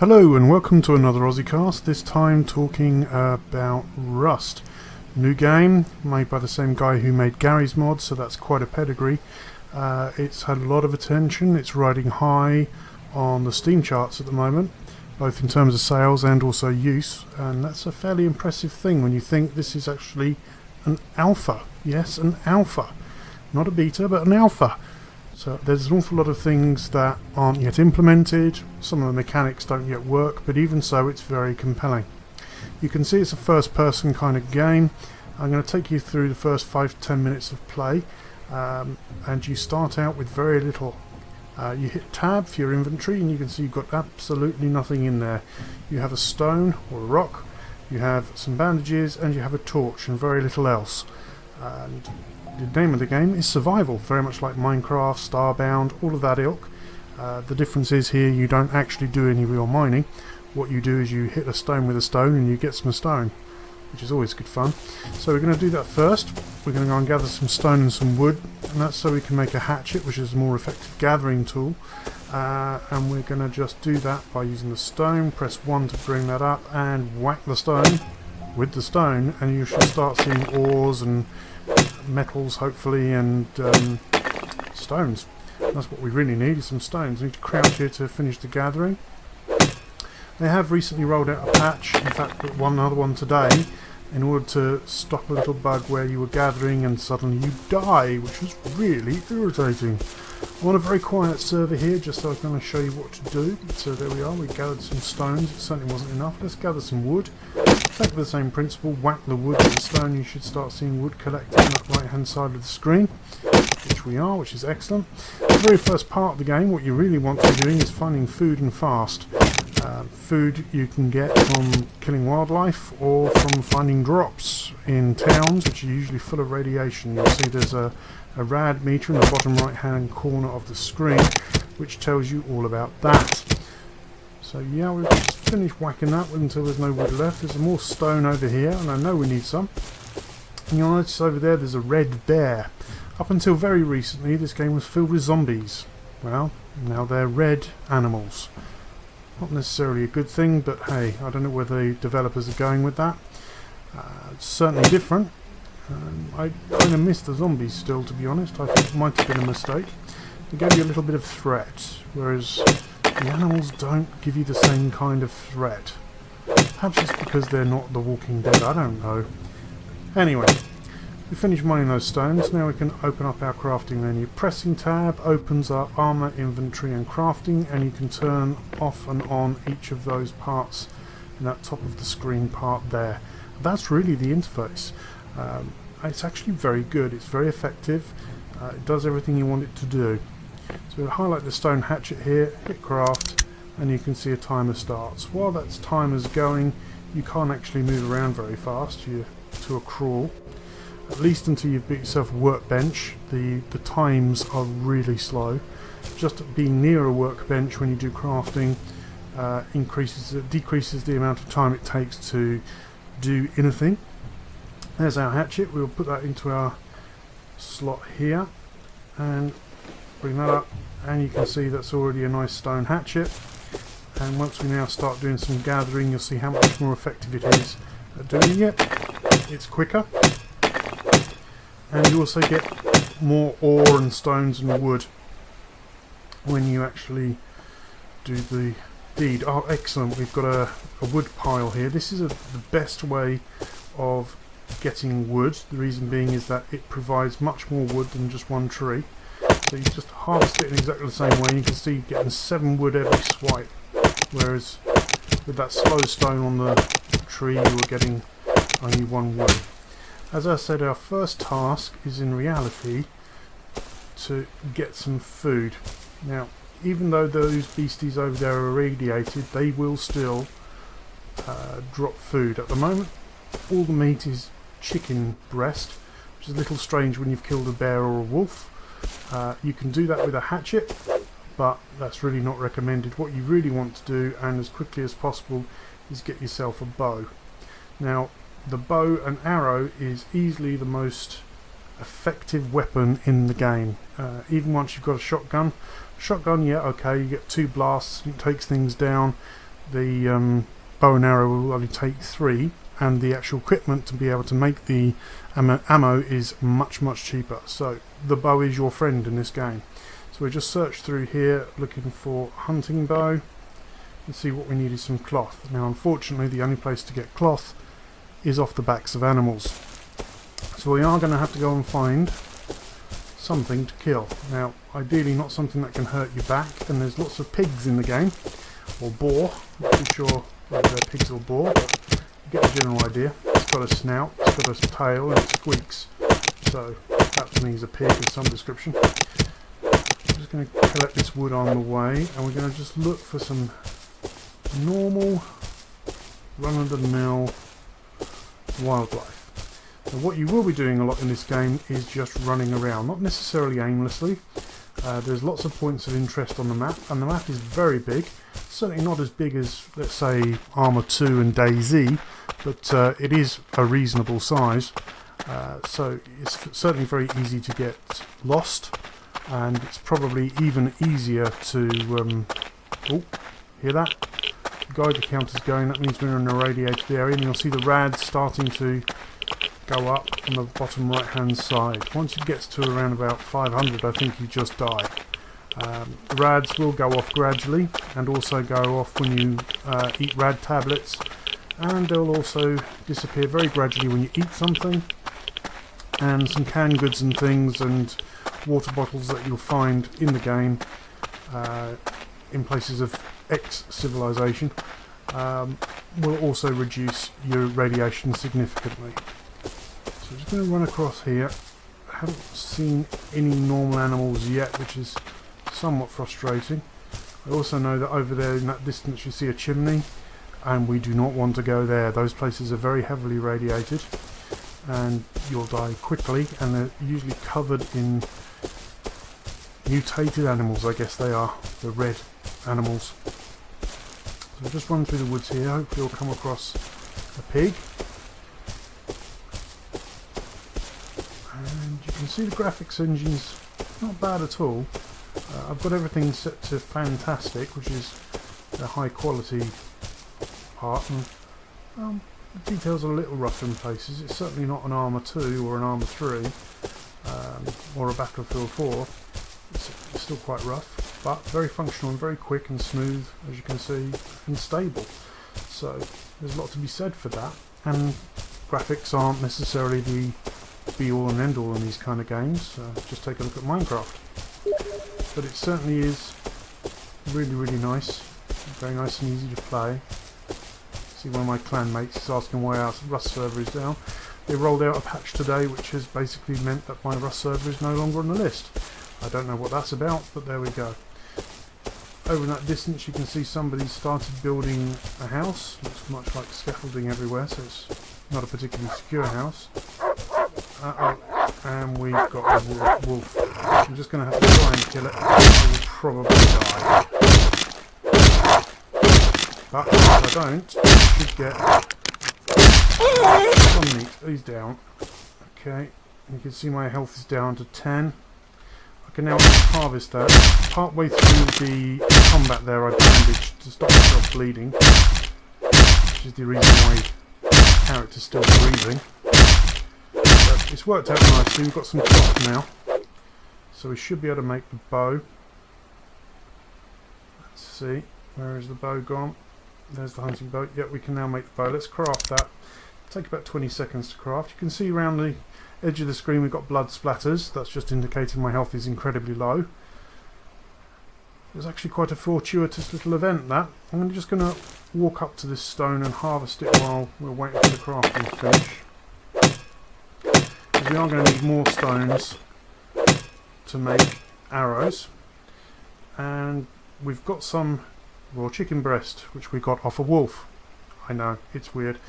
Hello and welcome to another OzyCast, this time talking about Rust. New game, made by the same guy who made Gary's mod, so that's quite a pedigree. It's had a lot of attention, it's riding high on the Steam charts at the moment, both in terms of sales and also use, and that's a fairly impressive thing when you think this is actually an alpha. Yes, an alpha. Not a beta, but an alpha. So there's an awful lot of things that aren't yet implemented, some of the mechanics don't yet work, but even so it's very compelling. You can see it's a first person kind of game. I'm going to take you through the first 5 to 10 minutes of play, and you start out with very little. You hit tab for your inventory and you can see you've got absolutely nothing in there. You have a stone or a rock, you have some bandages and you have a torch and very little else. And the name of the game is survival, very much like Minecraft, Starbound, all of that ilk. The difference is here you don't actually do any real mining. What you do is you hit a stone with a stone and you get some stone, which is always good fun. So we're going to do that first. We're going to go and gather some stone and some wood, and that's so we can make a hatchet, which is a more effective gathering tool. And we're going to just do that by using the stone. Press 1 to bring that up and whack the stone with the stone, and you should start seeing ores and metals hopefully, and stones. That's what we really need, is some stones. We need to crouch here to finish the gathering. They have recently rolled out a patch, in fact another one today, in order to stop a little bug where you were gathering and suddenly you die, which was really irritating. I'm on a very quiet server here just so I'm going to show you what to do. So there we are, we gathered some stones, it certainly wasn't enough. Let's gather some wood. Exactly the same principle, whack the wood with the stone, you should start seeing wood collecting on that right hand side of the screen, which we are, which is excellent. The very first part of the game, what you really want to be doing is finding food and fast. Food you can get from killing wildlife or from finding drops in towns, which are usually full of radiation. You'll see there's a rad meter in the bottom right hand corner of the screen which tells you all about that. So yeah, we've just finished whacking that until there's no wood left. There's more stone over here and I know we need some. And you'll notice over there there's a red bear. Up until very recently this game was filled with zombies. Well, now they're red animals. Not necessarily a good thing, but hey, I don't know where the developers are going with that. It's certainly different. I kind of miss the zombies still, to be honest. I think it might have been a mistake. They gave you a little bit of threat, whereas the animals don't give you the same kind of threat. Perhaps it's because they're not the Walking Dead, I don't know. Anyway, we finished mining those stones, now we can open up our crafting menu. Pressing tab opens up armor, inventory and crafting, and you can turn off and on each of those parts in that top of the screen part there. That's really the interface. It's actually very good, it's very effective, it does everything you want it to do. So we'll highlight the stone hatchet here, hit craft, and you can see a timer starts. While that timer's going, you can't actually move around very fast, you're to a crawl. At least until you've built yourself a workbench, the times are really slow. Just being near a workbench when you do crafting decreases the amount of time it takes to do anything. There's our hatchet, we'll put that into our slot here and bring that up, and you can see that's already a nice stone hatchet. And once we now start doing some gathering, you'll see how much more effective it is at doing it. It's quicker. And you also get more ore and stones and wood when you actually do the deed. Oh, excellent, we've got a wood pile here. This is the best way of getting wood. The reason being is that it provides much more wood than just one tree. So you just harvest it in exactly the same way, and you can see you're getting 7 wood every swipe. Whereas with that slow stone on the tree, you were getting only 1 wood. As I said, our first task is in reality to get some food. Now, even though those beasties over there are irradiated, they will still drop food. At the moment, all the meat is chicken breast, which is a little strange when you've killed a bear or a wolf. You can do that with a hatchet, but that's really not recommended. What you really want to do, and as quickly as possible, is get yourself a bow. Now, the bow and arrow is easily the most effective weapon in the game. Even once you've got a shotgun, yeah, okay, you get 2 blasts and it takes things down, the bow and arrow will only take 3, and the actual equipment to be able to make the ammo is much cheaper. So the bow is your friend in this game. So we just search through here looking for hunting bow and see what we need is some cloth. Now unfortunately the only place to get cloth is off the backs of animals. So we are going to have to go and find something to kill. Now ideally not something that can hurt your back, and there's lots of pigs in the game, or boar, not too sure whether they're pigs or boar, but you get the general idea. It's got a snout, it's got a tail, and it squeaks, so that to me is a pig of some description. I'm just going to collect this wood on the way, and we're going to just look for some normal run-of-the-mill wildlife. And what you will be doing a lot in this game is just running around, not necessarily aimlessly. There's lots of points of interest on the map, and the map is very big. Certainly not as big as, let's say, Arma 2 and DayZ, but it is a reasonable size. So it's certainly very easy to get lost, and it's probably even easier to... oh, hear that? The Geiger counter's going, that means we're in a radiated area, and you'll see the rads starting to go up on the bottom right hand side. Once it gets to around about 500, I think you just die. The rads will go off gradually, and also go off when you eat rad tablets, and they'll also disappear very gradually when you eat something, and some canned goods and things and water bottles that you'll find in the game in places of ex-civilization will also reduce your radiation significantly. So I'm just going to run across here. I haven't seen any normal animals yet, which is somewhat frustrating. I also know that over there in that distance you see a chimney, and we do not want to go there. Those places are very heavily radiated and you'll die quickly, and they're usually covered in mutated animals, I guess they are, the red animals. So we'll just run through the woods here. Hopefully we'll come across a pig. And you can see the graphics engine's not bad at all. I've got everything set to fantastic, which is a high quality part, and the details are a little rough in places. It's certainly not an Arma 2 or an Arma 3 or a Battlefield 4. It's still quite rough, but very functional and very quick and smooth, as you can see, and stable. So there's a lot to be said for that, and graphics aren't necessarily the be-all and end-all in these kind of games. Just take a look at Minecraft. But it certainly is really nice, very nice and easy to play. See, one of my clan mates is asking why our Rust server is down. They rolled out a patch today which has basically meant that my Rust server is no longer on the list. I don't know what that's about, but there we go. Over in that distance you can see somebody started building a house. Looks much like scaffolding everywhere, so it's not a particularly secure house. And we've got a wolf. I'm just going to have to try and kill it. I will probably die. But if I don't, I should get some meat. He's down. Okay, you can see my health is down to 10. I can now harvest that. Part way through the combat there I bandaged to stop myself bleeding, which is the reason why the character's still breathing. But it's worked out nicely. We've got some cloth now, so we should be able to make the bow. Let's see, where is the bow gone? There's the hunting bow. Yep, we can now make the bow. Let's craft that. Take about 20 seconds to craft. You can see around the edge of the screen we've got blood splatters. That's just indicating my health is incredibly low. It was actually quite a fortuitous little event, that. I'm just going to walk up to this stone and harvest it while we're waiting for the crafting to finish. Because we are going to need more stones to make arrows. And we've got some raw chicken breast, which we got off a wolf. I know, it's weird,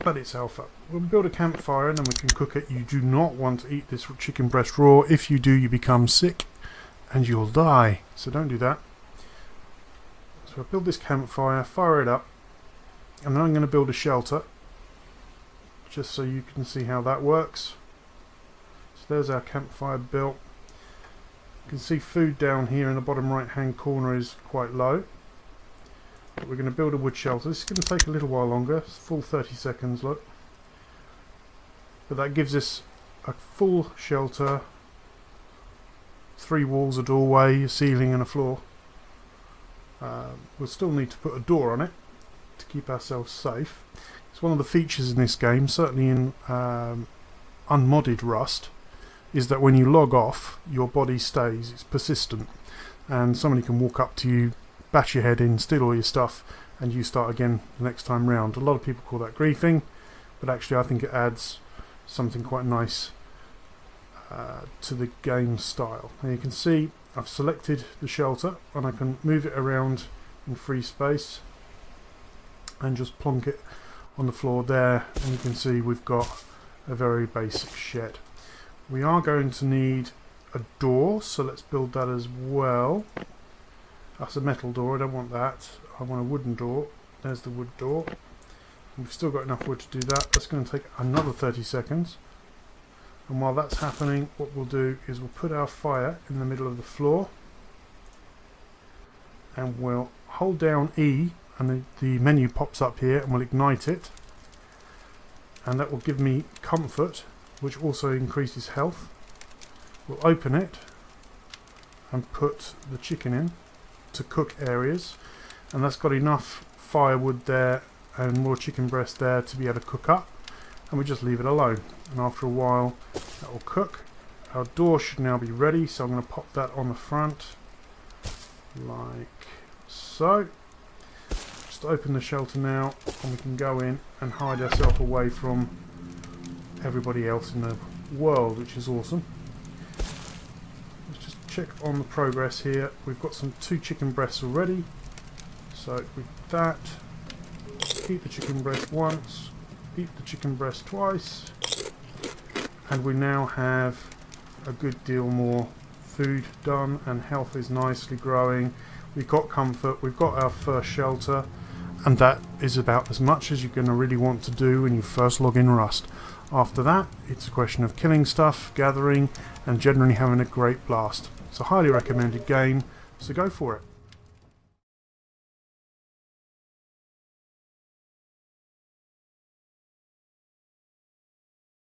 but it's alpha. We'll build a campfire and then we can cook it. You do not want to eat this chicken breast raw. If you do, you become sick and you'll die, so don't do that. So I'll build this campfire, fire it up, and then I'm going to build a shelter, just so you can see how that works. So there's our campfire built. You can see food down here in the bottom right hand corner is quite low. But we're going to build a wood shelter. This is going to take a little while longer. It's full 30 seconds, look. But that gives us a full shelter, 3 walls, a doorway, a ceiling and a floor. We'll still need to put a door on it to keep ourselves safe. It's one of the features in this game, certainly in unmodded Rust, is that when you log off, your body stays. It's persistent, and somebody can walk up to you, bash your head in, steal all your stuff, and you start again the next time round. A lot of people call that griefing, but actually I think it adds something quite nice to the game style. Now you can see I've selected the shelter, and I can move it around in free space and just plonk it on the floor there, and you can see we've got a very basic shed. We are going to need a door, so let's build that as well. That's a metal door, I don't want that. I want a wooden door. There's the wood door. We've still got enough wood to do that. That's going to take another 30 seconds. And while that's happening, what we'll do is we'll put our fire in the middle of the floor, and we'll hold down E, and the menu pops up here, and we'll ignite it, and that will give me comfort, which also increases health. We'll open it and put the chicken in to cook areas, and that's got enough firewood there and more chicken breast there to be able to cook up, and we just leave it alone, and after a while that will cook. Our door should now be ready, so I'm going to pop that on the front like so. Just open the shelter now, and we can go in and hide ourselves away from everybody else in the world, which is awesome. Let's just check on the progress here. We've got 2 chicken breasts already, so with that, eat the chicken breast once, eat the chicken breast twice, and we now have a good deal more food done, and health is nicely growing. We've got comfort, we've got our first shelter, and that is about as much as you're going to really want to do when you first log in Rust. After that, it's a question of killing stuff, gathering, and generally having a great blast. It's a highly recommended game, so go for it.